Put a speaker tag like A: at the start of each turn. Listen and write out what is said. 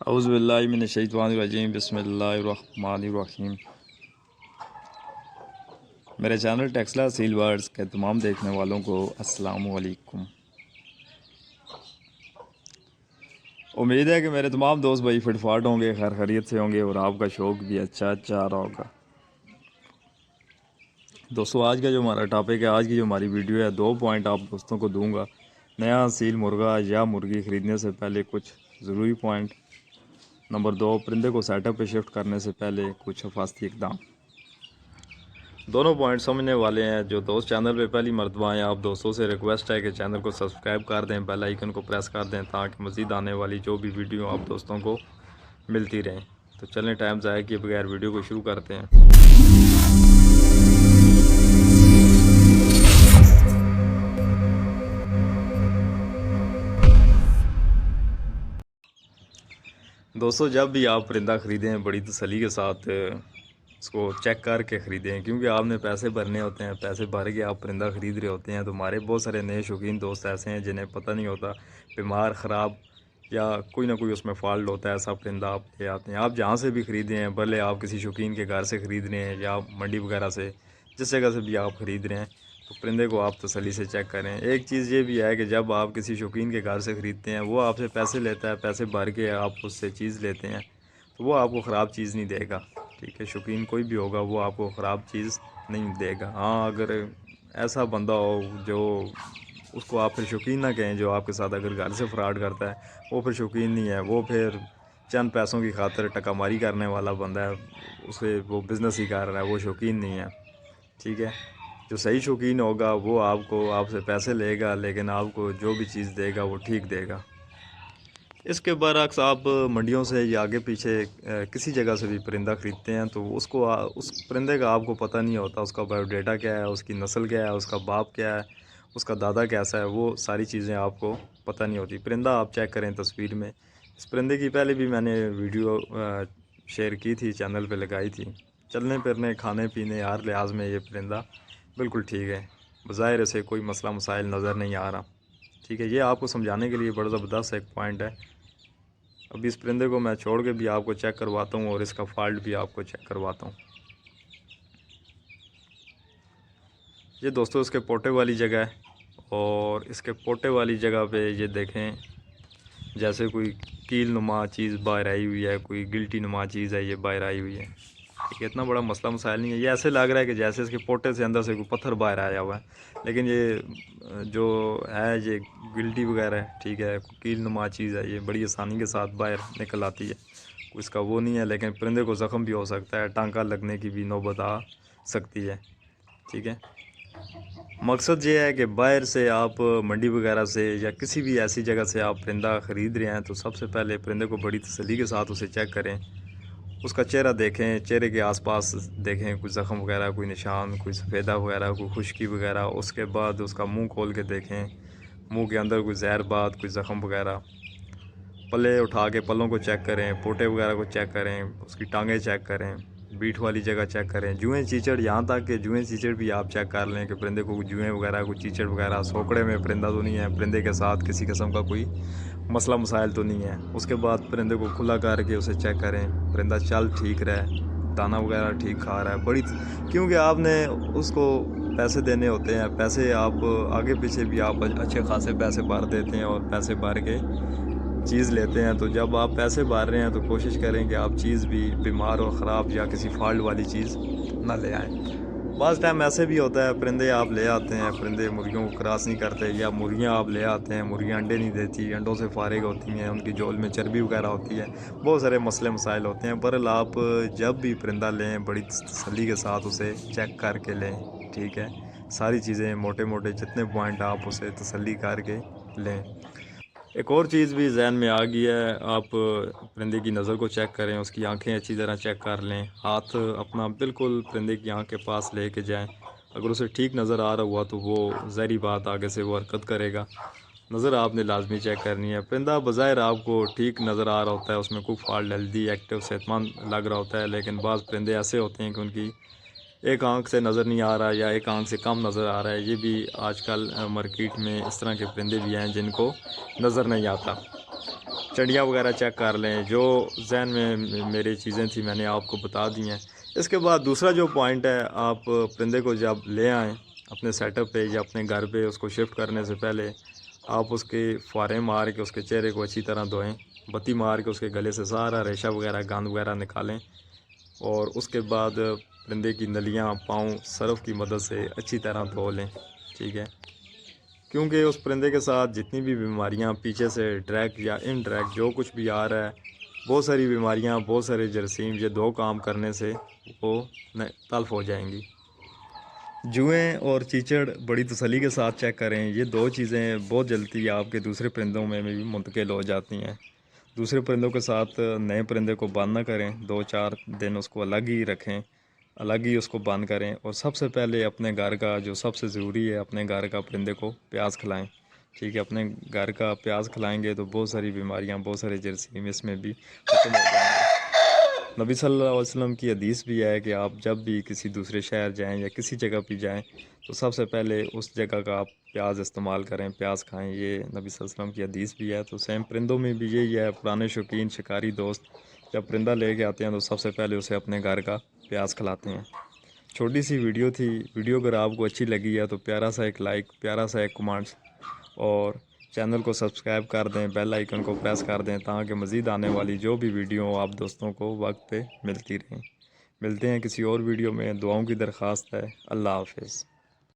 A: اعوذ باللہ من الشیطان الرجیم، بسم اللہ الرحمن الرحیم۔ میرے چینل ٹیکسلا سیل ورڈز کے تمام دیکھنے والوں کو السلام علیکم۔ امید ہے کہ میرے تمام دوست بھائی فٹ فاٹ ہوں گے، خیر خیریت سے ہوں گے اور آپ کا شوق بھی اچھا رہا ہوگا۔ دوستو، آج کا جو ہمارا ٹاپک ہے، آج کی جو ہماری ویڈیو ہے، 2 پوائنٹ آپ دوستوں کو دوں گا نیا سیل مرغا یا مرغی خریدنے سے پہلے کچھ ضروری پوائنٹ۔ نمبر 2، پرندے کو سیٹ اپ پہ شفٹ کرنے سے پہلے کچھ حفاظتی اقدام۔ دونوں پوائنٹ سمجھنے والے ہیں۔ جو دوست چینل پہ پہلی مرتبہ آئے، آپ دوستوں سے ریکویسٹ ہے کہ چینل کو سبسکرائب کر دیں، بیل آئیکن کو پریس کر دیں تاکہ مزید آنے والی جو بھی ویڈیو آپ دوستوں کو ملتی رہیں۔ تو چلیں ٹائم ضائع کیے بغیر ویڈیو کو شروع کرتے ہیں۔ دوستو، جب بھی آپ پرندہ خریدیں بڑی تسلی کے ساتھ اس کو چیک کر کے خریدیں، کیونکہ آپ نے پیسے بھرنے ہوتے ہیں۔ پیسے بھر کے آپ پرندہ خرید رہے ہوتے ہیں تو ہمارے بہت سارے نئے شوقین دوست ایسے ہیں جنہیں پتہ نہیں ہوتا، بیمار، خراب یا کوئی نہ کوئی اس میں فالٹ ہوتا ہے، ایسا پرندہ آپ لے آتے ہیں۔ آپ جہاں سے بھی خریدیں ہیں، بھلے آپ کسی شوقین کے گھر سے خرید رہے ہیں یا منڈی وغیرہ سے، جس جگہ سے بھی آپ خرید رہے ہیں، تو پرندے کو آپ تسلی سے چیک کریں۔ ایک چیز یہ بھی ہے کہ جب آپ کسی شوقین کے گھر سے خریدتے ہیں، وہ آپ سے پیسے لیتا ہے، پیسے بھر کے آپ اس سے چیز لیتے ہیں تو وہ آپ کو خراب چیز نہیں دے گا، ٹھیک ہے؟ شوقین کوئی بھی ہوگا وہ آپ کو خراب چیز نہیں دے گا۔ ہاں، اگر ایسا بندہ ہو جو اس کو آپ پھر شوقین نہ کہیں، جو آپ کے ساتھ اگر گھر سے فراڈ کرتا ہے، وہ پھر شوقین نہیں ہے، وہ پھر چند پیسوں کی خاطر ٹکا ماری کرنے والا بندہ ہے، اسے وہ بزنس ہی کر رہا ہے، وہ شوقین نہیں ہے، ٹھیک ہے؟ جو صحیح شوقین ہوگا وہ آپ سے پیسے لے گا، لیکن آپ کو جو بھی چیز دے گا وہ ٹھیک دے گا۔ اس کے برعکس آپ منڈیوں سے یا آگے پیچھے کسی جگہ سے بھی پرندہ خریدتے ہیں تو اس پرندے کا آپ کو پتہ نہیں ہوتا، اس کا بایو ڈیٹا کیا ہے، اس کی نسل کیا ہے، اس کا باپ کیا ہے، اس کا دادا کیسا ہے، وہ ساری چیزیں آپ کو پتہ نہیں ہوتی۔ پرندہ آپ چیک کریں تصویر میں۔ اس پرندے کی پہلے بھی میں نے ویڈیو شیئر کی تھی، چینل پہ لگائی تھی۔ چلنے پھرنے، کھانے پینے، ہر لحاظ میں یہ پرندہ بالکل ٹھیک ہے، بظاہر اسے کوئی مسئلہ مسائل نظر نہیں آ رہا، ٹھیک ہے؟ یہ آپ کو سمجھانے کے لیے بڑا زبردست ایک پوائنٹ ہے۔ ابھی اس پرندے کو میں چھوڑ کے بھی آپ کو چیک کرواتا ہوں اور اس کا فالٹ بھی آپ کو چیک کرواتا ہوں۔ یہ دوستو اس کے پوٹے والی جگہ ہے، اور اس کے پوٹے والی جگہ پہ یہ دیکھیں جیسے کوئی کیل نما چیز باہر آئی ہوئی ہے، کوئی گلٹی نما چیز ہے، یہ باہر آئی ہوئی ہے، ٹھیک ہے؟ اتنا بڑا مسئلہ مسائل نہیں ہے۔ یہ ایسے لگ رہا ہے کہ جیسے اس کے پوٹے سے اندر سے کوئی پتھر باہر آیا ہوا ہے، لیکن یہ جو ہے یہ گلٹی وغیرہ ہے، ٹھیک ہے؟ کیل نما چیز ہے، یہ بڑی آسانی کے ساتھ باہر نکل آتی ہے، اس کا وہ نہیں ہے، لیکن پرندے کو زخم بھی ہو سکتا ہے، ٹانکا لگنے کی بھی نوبت آ سکتی ہے، ٹھیک ہے؟ مقصد یہ ہے کہ باہر سے آپ منڈی وغیرہ سے یا کسی بھی ایسی جگہ سے آپ پرندہ خرید رہے ہیں تو سب سے پہلے پرندے کو بڑی تسلی کے ساتھ اسے چیک کریں، اس کا چہرہ دیکھیں، چہرے کے آس پاس دیکھیں کوئی زخم وغیرہ، کوئی نشان، کوئی سفیدہ وغیرہ، کوئی خشکی وغیرہ۔ اس کے بعد اس کا منہ کھول کے دیکھیں، منہ کے اندر کوئی زہر بات، کوئی زخم وغیرہ۔ پلے اٹھا کے پلوں کو چیک کریں، پوٹے وغیرہ کو چیک کریں، اس کی ٹانگیں چیک کریں، بیٹ والی جگہ چیک کریں، جوئیں چیچڑ، یہاں تک کہ جوئیں چیچڑ بھی آپ چیک کر لیں کہ پرندے کو جوئیں وغیرہ، کوئی چیچڑ وغیرہ، سوکڑے میں پرندہ تو نہیں ہے، پرندے کے ساتھ کسی قسم کا کوئی مسئلہ مسائل تو نہیں ہے۔ اس کے بعد پرندے کو کھلا کر کے اسے چیک کریں، پرندہ چل ٹھیک رہے، دانہ وغیرہ ٹھیک کھا رہا ہے، کیونکہ آپ نے اس کو پیسے دینے ہوتے ہیں، پیسے آپ آگے پیچھے بھی آپ اچھے خاصے پیسے بھر دیتے ہیں اور پیسے بھر کے چیز لیتے ہیں، تو جب آپ پیسے بھر رہے ہیں تو کوشش کریں کہ آپ چیز بھی بیمار اور خراب یا کسی فالٹ والی چیز نہ لے آئیں۔ بعض ٹائم ایسے بھی ہوتا ہے پرندے آپ لے آتے ہیں، پرندے مرغیوں کو کراس نہیں کرتے، یا مرغیاں آپ لے آتے ہیں، مرغیاں انڈے نہیں دیتی، انڈوں سے فارغ ہوتی ہیں، ان کی جول میں چربی وغیرہ ہوتی ہے، بہت سارے مسئلے مسائل ہوتے ہیں۔ بہرحال آپ جب بھی پرندہ لیں بڑی تسلی کے ساتھ اسے چیک کر کے لیں، ٹھیک ہے؟ ساری چیزیں موٹے موٹے جتنے پوائنٹ آپ اسے تسلی کر کے لیں۔ ایک اور چیز بھی ذہن میں آ گئی ہے، آپ پرندے کی نظر کو چیک کریں، اس کی آنکھیں اچھی طرح چیک کر لیں، ہاتھ اپنا بالکل پرندے کی آنکھ کے پاس لے کے جائیں، اگر اسے ٹھیک نظر آ رہا ہوا تو وہ ظاہری بات آگے سے وہ حرکت کرے گا۔ نظر آپ نے لازمی چیک کرنی ہے۔ پرندہ بظاہر آپ کو ٹھیک نظر آ رہا ہوتا ہے، اس میں کوئی فالٹ، ہیلدی، ایکٹیو، صحت مند لگ رہا ہوتا ہے، لیکن بعض پرندے ایسے ہوتے ہیں کہ ان کی ایک آنکھ سے نظر نہیں آ رہا یا ایک آنکھ سے کم نظر آ رہا ہے۔ یہ بھی آج کل مارکیٹ میں اس طرح کے پرندے بھی ہیں جن کو نظر نہیں آتا۔ چڑیاں وغیرہ چیک کر لیں، جو ذہن میں میری چیزیں تھیں میں نے آپ کو بتا دی ہیں۔ اس کے بعد دوسرا جو پوائنٹ ہے، آپ پرندے کو جب لے آئیں اپنے سیٹ اپ پہ یا اپنے گھر پہ، اس کو شفٹ کرنے سے پہلے آپ اس کے فوارے مار کے اس کے چہرے کو اچھی طرح دھوئیں، بتی مار کے اس کے گلے سے سارا ریشہ وغیرہ گند وغیرہ نکالیں، اور اس کے بعد پرندے کی نلیاں پاؤں سرف کی مدد سے اچھی طرح دھو لیں، ٹھیک ہے؟ کیونکہ اس پرندے کے ساتھ جتنی بھی بیماریاں پیچھے سے ڈائریکٹ یا انڈائریکٹ جو کچھ بھی آ رہا ہے، بہت ساری بیماریاں، بہت سارے جراثیم، یہ دو کام کرنے سے وہ تلف ہو جائیں گی۔ جوئیں اور چیچڑ بڑی تسلی کے ساتھ چیک کریں، یہ دو چیزیں بہت جلدی آپ کے دوسرے پرندوں میں بھی منتقل ہو جاتی ہیں۔ دوسرے پرندوں کے ساتھ نئے پرندے کو بند نہ کریں، 2-4 دن اس کو الگ ہی رکھیں، الگ ہی اس کو بند کریں، اور سب سے پہلے اپنے گھر کا جو سب سے ضروری ہے، اپنے گھر کا پرندے کو پیاز کھلائیں، ٹھیک ہے؟ اپنے گھر کا پیاز کھلائیں گے تو بہت ساری بیماریاں، بہت سارے جراثیم اس میں بھی ختم ہو جائیں گے۔ نبی صلی اللہ علیہ وسلم کی حدیث بھی ہے کہ آپ جب بھی کسی دوسرے شہر جائیں یا کسی جگہ پہ جائیں تو سب سے پہلے اس جگہ کا آپ پیاز استعمال کریں، پیاز کھائیں، یہ نبی صلی اللہ علیہ وسلم کی حدیث بھی ہے۔ تو سیم پرندوں میں بھی یہی ہے، پرانے شوقین شکاری دوست جب پرندہ لے کے آتے ہیں تو سب سے پہلے اسے اپنے گھر کا پیاز کھلاتے ہیں۔ چھوٹی سی ویڈیو تھی، ویڈیو اگر آپ کو اچھی لگی ہے تو پیارا سا ایک لائک، پیارا سا ایک کمنٹس، اور چینل کو سبسکرائب کر دیں، بیل آئیکن کو پریس کر دیں تاکہ مزید آنے والی جو بھی ویڈیو آپ دوستوں کو وقت پہ ملتی رہیں۔ ملتے ہیں کسی اور ویڈیو میں، دعاؤں کی درخواست ہے۔ اللہ حافظ۔